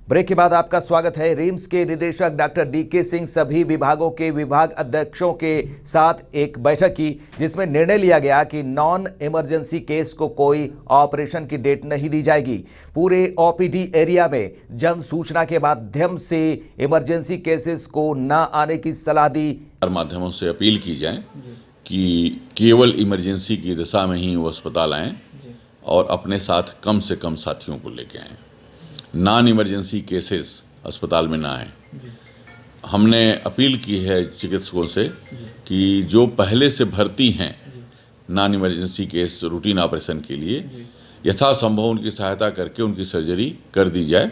Break के बाद आपका स्वागत है। रिम्स के निदेशक डॉक्टर डीके सिंह सभी विभागों के विभाग अध्यक्षों के साथ एक बैठक की, जिसमें निर्णय लिया गया कि नॉन इमरजेंसी केस को कोई ऑपरेशन की डेट नहीं दी जाएगी। पूरे ओपीडी एरिया में जन सूचना के माध्यम से इमरजेंसी केसेस को न आने की सलाह दी। माध्यमों से अपील की जाए कि केवल इमरजेंसी की दिशा में ही वो अस्पताल आएँ और अपने साथ कम से कम साथियों को लेके आएँ। नॉन इमरजेंसी केसेस अस्पताल में ना आए। हमने अपील की है चिकित्सकों से कि जो पहले से भर्ती हैं non emergency case routine operation के लिए, यथासंभव उनकी सहायता करके उनकी सर्जरी कर दी जाए।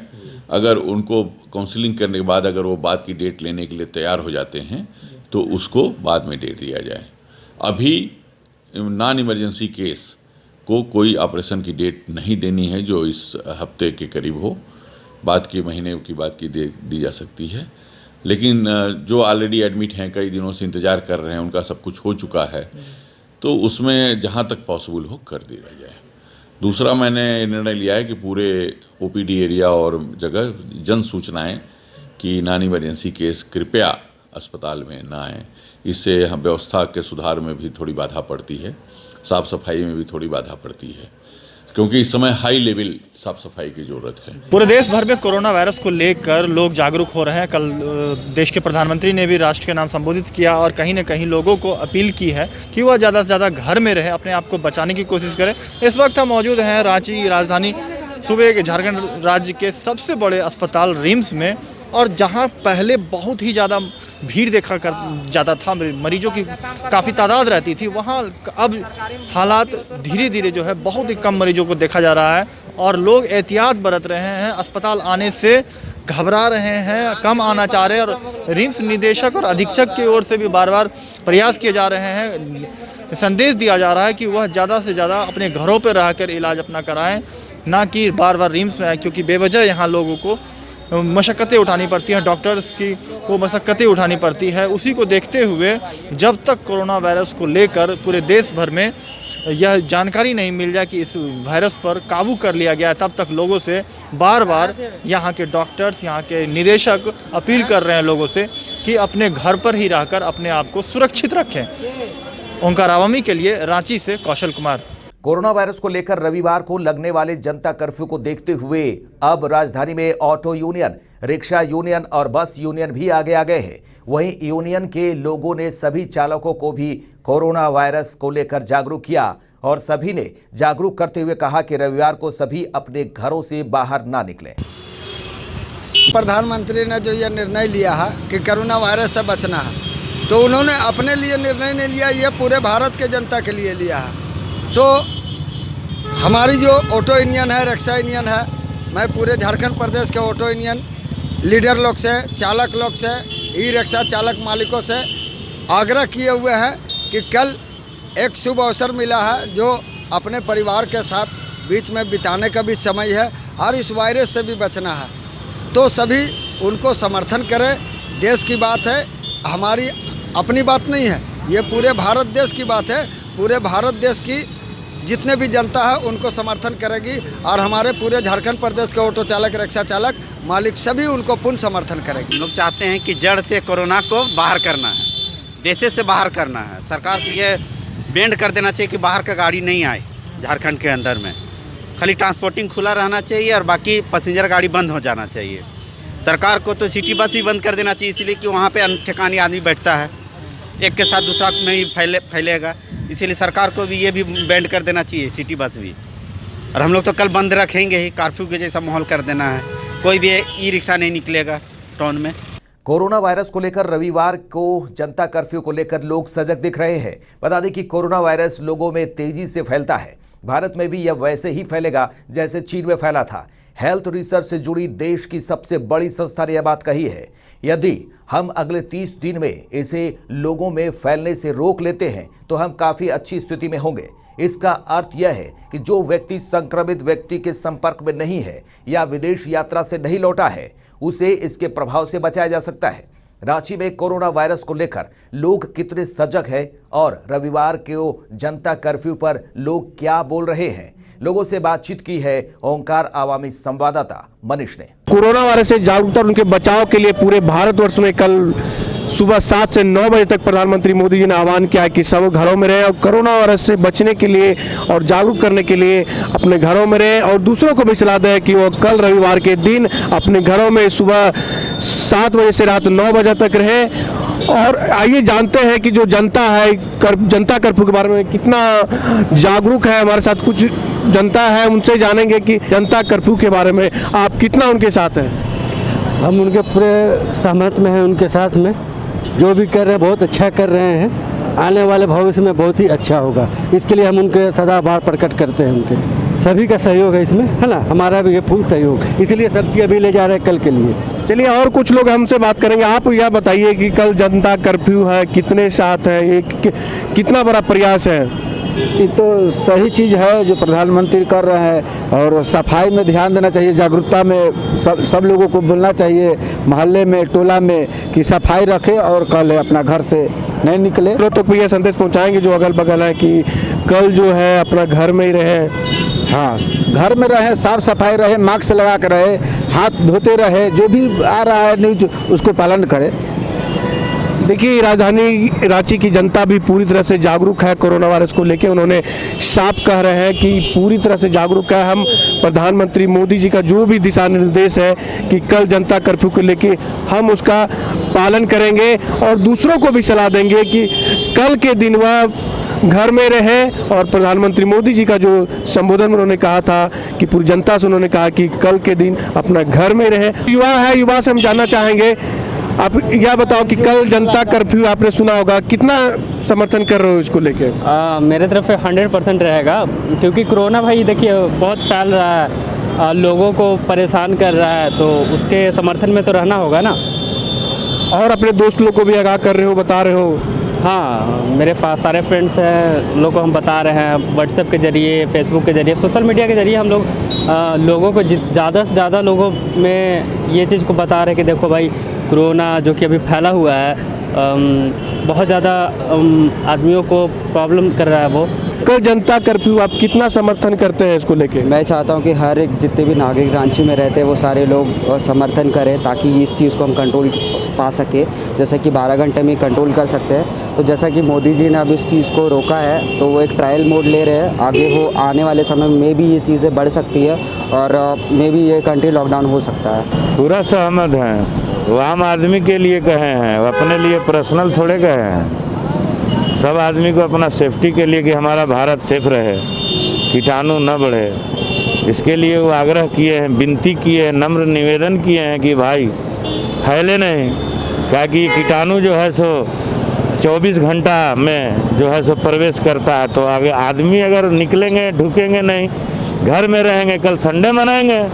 अगर उनको काउंसलिंग करने के बाद अगर वो बाद की डेट लेने के लिए तैयार हो जाते हैं तो उसको बाद में डेट दिया जाए। अभी नॉन इमरजेंसी केस को कोई ऑपरेशन की डेट नहीं देनी है जो इस हफ्ते के करीब हो। बाद के महीने की बात की दी जा सकती है, लेकिन जो ऑलरेडी एडमिट हैं, कई दिनों से इंतज़ार कर रहे हैं, उनका सब कुछ हो चुका है, तो उसमें जहाँ तक पॉसिबल हो कर दिया जाए। दूसरा, मैंने निर्णय लिया है कि पूरे ओपीडी एरिया और जगह जन सूचनाएँ कि नॉन इमरजेंसी केस कृपया अस्पताल में ना आएँ। इससे हम व्यवस्था के सुधार में भी थोड़ी बाधा पड़ती है, साफ़ सफाई में भी थोड़ी बाधा पड़ती है, क्योंकि इस समय हाई लेवल साफ सफाई की जरूरत है। पूरे देश भर में कोरोना वायरस को लेकर लोग जागरूक हो रहे हैं। कल देश के प्रधानमंत्री ने भी राष्ट्र के नाम संबोधित किया और कहीं न कहीं लोगों को अपील की है कि वह ज़्यादा से ज़्यादा घर में रहे, अपने आप को बचाने की कोशिश करें। इस वक्त हम मौजूद हैं रांची राजधानी सूबे के झारखंड राज्य के सबसे बड़े अस्पताल रिम्स में, और जहां पहले बहुत ही ज़्यादा भीड़ देखा कर जाता था, मरीजों की काफ़ी तादाद रहती थी, वहां अब हालात धीरे धीरे जो है बहुत ही कम मरीजों को देखा जा रहा है और लोग एहतियात बरत रहे हैं, अस्पताल आने से घबरा रहे हैं, कम आना चाह रहे हैं। और रिम्स निदेशक और अधीक्षक की ओर से भी बार बार प्रयास किए जा रहे हैं, संदेश दिया जा रहा है कि वह ज़्यादा से ज़्यादा अपने घरों पर रहकर इलाज अपना कराएं, ना कि बार बार रिम्स में आए, क्योंकि बेवजह यहाँ लोगों को मशक्क़तें उठानी पड़ती हैं, डॉक्टर्स की को मशक्क़तें उठानी पड़ती है। उसी को देखते हुए जब तक कोरोना वायरस को लेकर पूरे देश भर में यह जानकारी नहीं मिल जाए कि इस वायरस पर काबू कर लिया गया है, तब तक लोगों से बार बार यहाँ के डॉक्टर्स, यहाँ के निदेशक अपील कर रहे हैं लोगों से कि अपने घर पर ही रहकर अपने आप को सुरक्षित रखें। ओंकार आवामी के लिए रांची से कौशल कुमार। कोरोना वायरस को लेकर रविवार को लगने वाले जनता कर्फ्यू को देखते हुए अब राजधानी में ऑटो यूनियन, रिक्शा यूनियन और बस यूनियन भी आगे आ गए हैं। वहीं यूनियन के लोगों ने सभी चालकों को भी कोरोना वायरस को लेकर जागरूक किया और सभी ने जागरूक करते हुए कहा कि रविवार को सभी अपने घरों से बाहर ना निकलें। प्रधानमंत्री ने जो यह निर्णय लिया है कि कोरोना वायरस से बचना है, तो उन्होंने अपने लिए निर्णय नहीं लिया, ये पूरे भारत के जनता के लिए लिया है। तो हमारी जो ऑटो यूनियन है, रिक्शा यूनियन है, मैं पूरे झारखंड प्रदेश के ऑटो यूनियन लीडर लोग से, चालक लोग से, ई रिक्शा चालक मालिकों से आग्रह किए हुए हैं कि कल एक शुभ अवसर मिला है जो अपने परिवार के साथ बीच में बिताने का भी समय है और इस वायरस से भी बचना है, तो सभी उनको समर्थन करें। देश की बात है, हमारी अपनी बात नहीं है, ये पूरे भारत देश की बात है। पूरे भारत देश की जितने भी जनता है उनको समर्थन करेगी और हमारे पूरे झारखंड प्रदेश के ऑटो चालक, रिक्शा चालक मालिक सभी उनको पूर्ण समर्थन करेगी। लोग चाहते हैं कि जड़ से कोरोना को बाहर करना है, देश से बाहर करना है। सरकार को ये बैंड कर देना चाहिए कि बाहर का गाड़ी नहीं आए झारखंड के अंदर में, खाली ट्रांसपोर्टिंग खुला रहना चाहिए और बाकी पैसेंजर गाड़ी बंद हो जाना चाहिए। सरकार को तो सिटी बस भी बंद कर देना चाहिए, इसलिए कि वहाँ पे ठिकानी आदमी बैठता है, एक के साथ दूसरा में ही फैलेगा, इसीलिए सरकार को भी ये भी बैंड कर देना चाहिए सिटी बस भी। और हम लोग तो कल बंद रखेंगे ही, कर्फ्यू के जैसा माहौल कर देना है, कोई भी ई रिक्शा नहीं निकलेगा टाउन में। कोरोना वायरस को लेकर रविवार को जनता कर्फ्यू को लेकर लोग सजग दिख रहे हैं। बता दें कि कोरोना वायरस लोगों में तेजी से फैलता है। भारत में भी यह वैसे ही फैलेगा जैसे चीन में फैला था। हेल्थ रिसर्च से जुड़ी देश की सबसे बड़ी संस्था ने यह बात कही है। यदि हम अगले 30 दिन में इसे लोगों में फैलने से रोक लेते हैं तो हम काफ़ी अच्छी स्थिति में होंगे। इसका अर्थ यह है कि जो व्यक्ति संक्रमित व्यक्ति के संपर्क में नहीं है या विदेश यात्रा से नहीं लौटा है, उसे इसके प्रभाव से बचाया जा सकता है। रांची में कोरोना वायरस को लेकर लोग कितने सजग हैं और रविवार के जनता कर्फ्यू पर लोग क्या बोल रहे हैं, लोगों से बातचीत की है ओंकार आवामी संवाददाता मनीष ने। कोरोना वायरस से जागरूकता और उनके बचाव के लिए पूरे भारतवर्ष में कल सुबह 7 से 9 बजे तक प्रधानमंत्री मोदी जी ने आह्वान किया है कि सब घरों में रहें और कोरोना वायरस से बचने के लिए और जागरूक करने के लिए अपने घरों में रहें और दूसरों को भी सलाह दें कि वो कल रविवार के दिन अपने घरों में सुबह 7 बजे से रात 9 बजे तक रहें। और आइए जानते हैं कि जो जनता है जनता कर्फ्यू के बारे में कितना जागरूक है। हमारे साथ कुछ जनता है, उनसे जानेंगे कि जनता कर्फ्यू के बारे में आप कितना उनके साथ हैं। हम उनके पूरे सहमत में हैं, उनके साथ में जो भी कर रहे हैं बहुत अच्छा कर रहे हैं। आने वाले भविष्य में बहुत ही अच्छा होगा, इसके लिए हम उनके सदाबहार प्रकट करते हैं। उनके सभी का सहयोग है इसमें, है ना, हमारा भी ये फुल सहयोग, इसलिए सब्जी अभी ले जा रहे हैं कल के लिए। चलिए और कुछ लोग हमसे बात करेंगे। आप यह बताइए कि कल जनता कर्फ्यू है, कितने साथ है, ये कितना बड़ा प्रयास है? ये तो सही चीज़ है जो प्रधानमंत्री कर रहे हैं, और सफाई में ध्यान देना चाहिए, जागरूकता में सब लोगों को बोलना चाहिए, मोहल्ले में टोला में, कि सफाई रखें और कल अपना घर से नहीं निकले। लोग तो ये संदेश पहुंचाएंगे जो अगल बगल है कि कल जो है अपना घर में ही रहे। हाँ, घर में रहे, साफ सफाई रहे, मास्क लगा कर रहे, हाथ धोते रहे, जो भी आ रहा है न्यूज उसको पालन करें। देखिए राजधानी रांची की जनता भी पूरी तरह से जागरूक है कोरोना वायरस को लेकर। उन्होंने साफ कह रहे हैं कि पूरी तरह से जागरूक है। हम प्रधानमंत्री मोदी जी का जो भी दिशा निर्देश है कि कल जनता कर्फ्यू को लेकर हम उसका पालन करेंगे और दूसरों को भी सलाह देंगे कि कल के दिन वह घर में रहे। और प्रधानमंत्री मोदी जी का जो संबोधन में उन्होंने कहा था कि पूरी जनता से उन्होंने कहा कि कल के दिन अपना घर में रहे। युवा है, युवा से हम जानना चाहेंगे, आप यह बताओ कि कल जनता कर्फ्यू आपने सुना होगा, कितना समर्थन कर रहे हो इसको लेके? मेरे तरफ से 100% रहेगा, क्योंकि कोरोना भाई देखिए बहुत फैल रहा है, लोगों को परेशान कर रहा है, तो उसके समर्थन में तो रहना होगा ना। और अपने दोस्त लोग को भी आगाह कर रहे हो, बता रहे हो? हाँ, मेरे पास सारे फ्रेंड्स हैं, लोगों को हम बता रहे हैं व्हाट्सएप के ज़रिए, फेसबुक के ज़रिए, सोशल मीडिया के ज़रिए हम लोग लोगों को ज़्यादा से ज़्यादा लोगों में ये चीज़ को बता रहे हैं कि देखो भाई कोरोना जो कि अभी फैला हुआ है, बहुत ज़्यादा आदमियों को प्रॉब्लम कर रहा है। वो कल जनता कर्फ्यू आप कितना समर्थन करते हैं इसको लेके? मैं चाहता हूं कि हर एक जितने भी नागरिक रांची में रहते हैं वो सारे लोग समर्थन करें, ताकि इस चीज़ को हम कंट्रोल पा सके। जैसे कि 12 घंटे में कंट्रोल कर सकते हैं, तो जैसा कि मोदी जी ने अब इस चीज़ को रोका है, तो वो एक ट्रायल मोड ले रहे हैं। आगे हो आने वाले समय में भी ये चीज़ें बढ़ सकती है और मे भी ये कंट्री लॉकडाउन हो सकता है। पूरा सहमत हैं। वो आम आदमी के लिए कहे हैं, वो अपने लिए पर्सनल थोड़े कहे हैं। सब आदमी को अपना सेफ्टी के लिए कि हमारा भारत सेफ रहे, कीटाणु न बढ़े, इसके लिए वो आग्रह किए हैं, विनती किए हैं, नम्र निवेदन किए हैं कि भाई फैले नहीं, क्या कि कीटाणु जो है सो 24 घंटा में जो है सो प्रवेश करता है। तो आगे आदमी अगर निकलेंगे, ढुकेंगे नहीं, घर में रहेंगे, कल संडे मनाएंगे,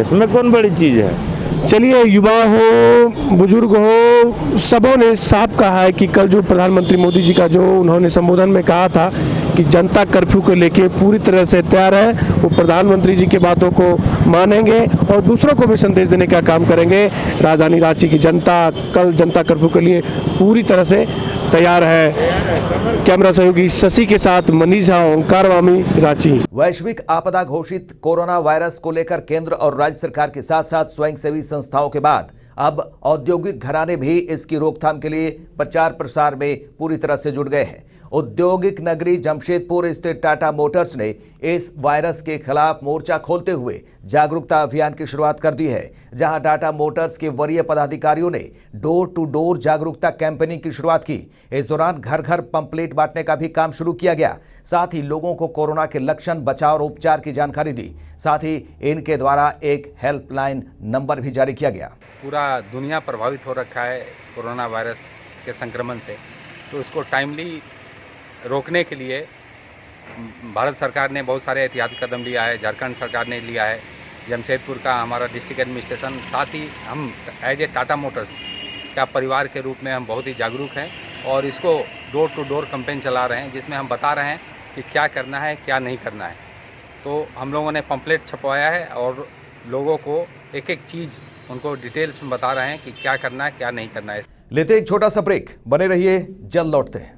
इसमें कौन बड़ी चीज़ है। चलिए, युवा हो, बुजुर्ग हो, सबों ने साफ कहा है कि कल जो प्रधानमंत्री मोदी जी का जो उन्होंने संबोधन में कहा था कि जनता कर्फ्यू को लेके पूरी तरह से तैयार है, वो प्रधानमंत्री जी की बातों को मानेंगे और दूसरों को भी संदेश देने का काम करेंगे। राजधानी रांची की जनता कल जनता कर्फ्यू के लिए पूरी तरह से तैयार है। कैमरा सहयोगी शशि के साथ मनीष झा, ओंकार आवामी, रांची। वैश्विक आपदा घोषित कोरोना वायरस को लेकर केंद्र और राज्य सरकार के साथ साथ स्वयंसेवी संस्थाओं के बाद अब औद्योगिक घराने भी इसकी रोकथाम के लिए प्रचार प्रसार में पूरी तरह से जुट गए हैं। औद्योगिक नगरी जमशेदपुर स्थित टाटा मोटर्स ने इस वायरस के खिलाफ मोर्चा खोलते हुए जागरूकता अभियान की शुरुआत कर दी है, जहां टाटा मोटर्स के वरीय पदाधिकारियों ने डोर टू डोर जागरूकता कैंपेनिंग की शुरुआत की। इस दौरान घर घर पंपलेट बांटने का भी काम शुरू किया गया। साथ ही लोगों को कोरोना के लक्षण, बचाव और उपचार की जानकारी दी। साथ ही इनके द्वारा एक हेल्पलाइन नंबर भी जारी किया गया। पूरा दुनिया प्रभावित हो रखा है कोरोना वायरस के संक्रमण से, तो इसको टाइमली रोकने के लिए भारत सरकार ने बहुत सारे एहतियाती कदम लिया है। झारखंड सरकार ने लिया है, जमशेदपुर का हमारा डिस्ट्रिक्ट एडमिनिस्ट्रेशन, साथ ही हम एज ए टाटा मोटर्स का परिवार के रूप में हम बहुत ही जागरूक हैं और इसको डोर टू डोर कैंपेन चला रहे हैं, जिसमें हम बता रहे हैं कि क्या करना है, क्या नहीं करना है। तो हम लोगों ने पंपलेट छपवाया है और लोगों को एक एक चीज़ उनको डिटेल्स में बता रहे हैं कि क्या करना है, क्या नहीं करना है। लेते एक छोटा सा ब्रेक, बने रहिए, जल्द लौटते हैं।